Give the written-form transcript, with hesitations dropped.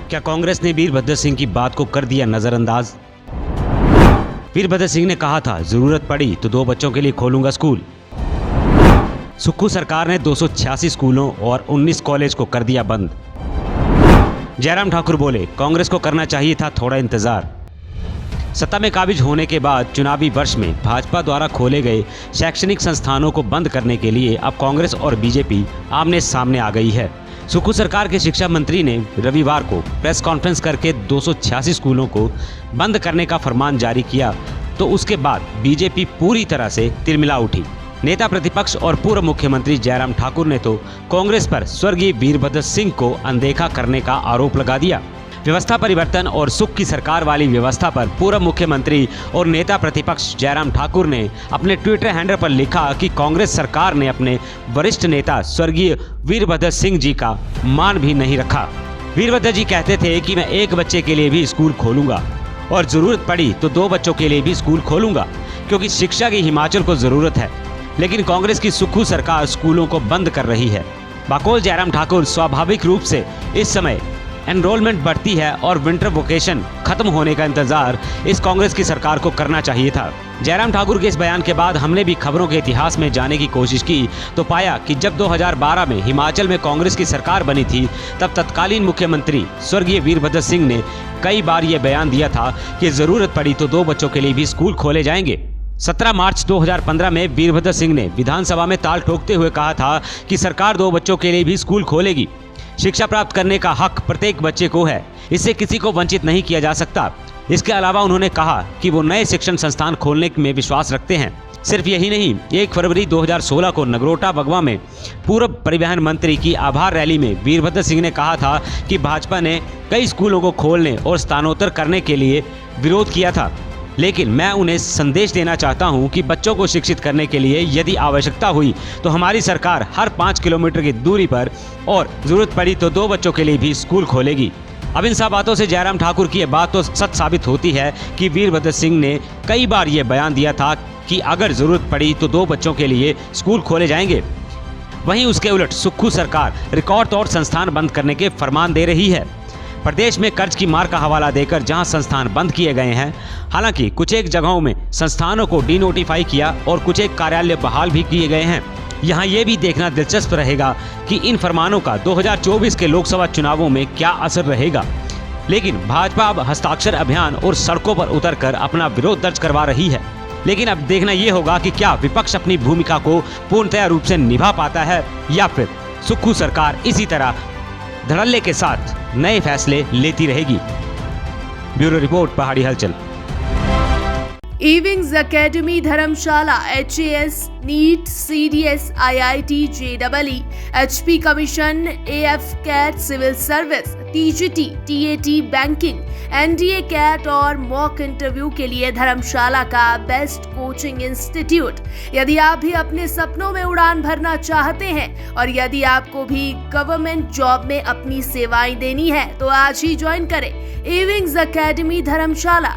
क्या कांग्रेस ने वीरभद्र सिंह की बात को कर दिया नजरअंदाज? वीरभद्र सिंह ने कहा था जरूरत पड़ी तो 2 बच्चों के लिए खोलूंगा स्कूल। सुक्खू सरकार ने 286 स्कूलों और 19 कॉलेज को कर दिया बंद। जयराम ठाकुर बोले कांग्रेस को करना चाहिए था थोड़ा इंतजार। सत्ता में काबिज होने के बाद चुनावी वर्ष में भाजपा द्वारा खोले गए शैक्षणिक संस्थानों को बंद करने के लिए अब कांग्रेस और बीजेपी आमने सामने आ गई है। सुक्खू सरकार के शिक्षा मंत्री ने रविवार को प्रेस कॉन्फ्रेंस करके 286 स्कूलों को बंद करने का फरमान जारी किया तो उसके बाद बीजेपी पूरी तरह से तिलमिला उठी। नेता प्रतिपक्ष और पूर्व मुख्यमंत्री जयराम ठाकुर ने तो कांग्रेस पर स्वर्गीय वीरभद्र सिंह को अनदेखा करने का आरोप लगा दिया। व्यवस्था परिवर्तन और सुख की सरकार वाली व्यवस्था पर पूर्व मुख्यमंत्री और नेता प्रतिपक्ष जयराम ठाकुर ने अपने ट्विटर हैंडल पर लिखा कि कांग्रेस सरकार ने अपने वरिष्ठ नेता स्वर्गीय वीरभद्र सिंह जी का मान भी नहीं रखा। वीरभद्र जी कहते थे कि मैं 1 बच्चे के लिए भी स्कूल खोलूंगा और जरूरत पड़ी तो 2 बच्चों के लिए भी स्कूल खोलूंगा क्योंकि शिक्षा की हिमाचल को जरूरत है। लेकिन कांग्रेस की सुक्खू सरकार स्कूलों को बंद कर रही है। बकौल जयराम ठाकुर स्वाभाविक रूप से इस समय एनरोलमेंट बढ़ती है और विंटर वेकेशन खत्म होने का इंतजार इस कांग्रेस की सरकार को करना चाहिए था। जयराम ठाकुर के इस बयान के बाद हमने भी खबरों के इतिहास में जाने की कोशिश की तो पाया कि जब 2012 में हिमाचल में कांग्रेस की सरकार बनी थी तब तत्कालीन मुख्यमंत्री स्वर्गीय वीरभद्र सिंह ने कई बार ये बयान दिया था कि जरूरत पड़ी तो 2 बच्चों के लिए भी स्कूल खोले जाएंगे। 17 मार्च 2015 में वीरभद्र सिंह ने विधानसभा में ताल ठोकते हुए कहा था कि सरकार 2 बच्चों के लिए भी स्कूल खोलेगी। शिक्षा प्राप्त करने का हक प्रत्येक बच्चे को है, इससे किसी को वंचित नहीं किया जा सकता। इसके अलावा उन्होंने कहा कि वो नए शिक्षण संस्थान खोलने में विश्वास रखते हैं। सिर्फ यही नहीं, 1 फरवरी 2016 को नगरोटा बगवा में पूर्व परिवहन मंत्री की आभार रैली में वीरभद्र सिंह ने कहा था कि भाजपा ने कई स्कूलों को खोलने और स्थानांतरित करने के लिए विरोध किया था, लेकिन मैं उन्हें संदेश देना चाहता हूं कि बच्चों को शिक्षित करने के लिए यदि आवश्यकता हुई तो हमारी सरकार हर 5 किलोमीटर की दूरी पर और जरूरत पड़ी तो 2 बच्चों के लिए भी स्कूल खोलेगी। अब इन सब बातों से जयराम ठाकुर की यह बात तो सच साबित होती है कि वीरभद्र सिंह ने कई बार ये बयान दिया था कि अगर जरूरत पड़ी तो 2 बच्चों के लिए स्कूल खोले जाएंगे। वहीं उसके उलट सुक्खू सरकार रिकॉर्ड तोड़ संस्थान बंद करने के फरमान दे रही है। प्रदेश में कर्ज की मार का हवाला देकर जहां संस्थान बंद किए गए हैं, हालांकि कुछ एक जगहों में संस्थानों को डीनोटिफाई किया और कुछ एक कार्यालय बहाल भी किए गए हैं। यहां यह भी देखना दिलचस्प रहेगा कि इन फरमानों का 2024 के लोकसभा चुनावों में क्या असर रहेगा। लेकिन भाजपा अब हस्ताक्षर अभियान और सड़कों पर उतरकर अपना विरोध दर्ज करवा रही है। लेकिन अब देखना यह होगा कि क्या विपक्ष अपनी भूमिका को पूर्णतः रूप से निभा पाता है या फिर सुक्खू सरकार इसी तरह धड़ल्ले के साथ नए फैसले लेती रहेगी। Bureau report, Pahadi Halchal. Ewings academy Dharamshala HAS NEET CDS IIT JEE HP commission AF CAT civil service TGT TAT banking NDA CAT और मॉक इंटरव्यू के लिए धर्मशाला का बेस्ट कोचिंग इंस्टीट्यूट। यदि आप भी अपने सपनों में उड़ान भरना चाहते हैं और यदि आपको भी गवर्नमेंट जॉब में अपनी सेवाएं देनी है तो आज ही ज्वाइन करें इविंग्स एकेडमी धर्मशाला।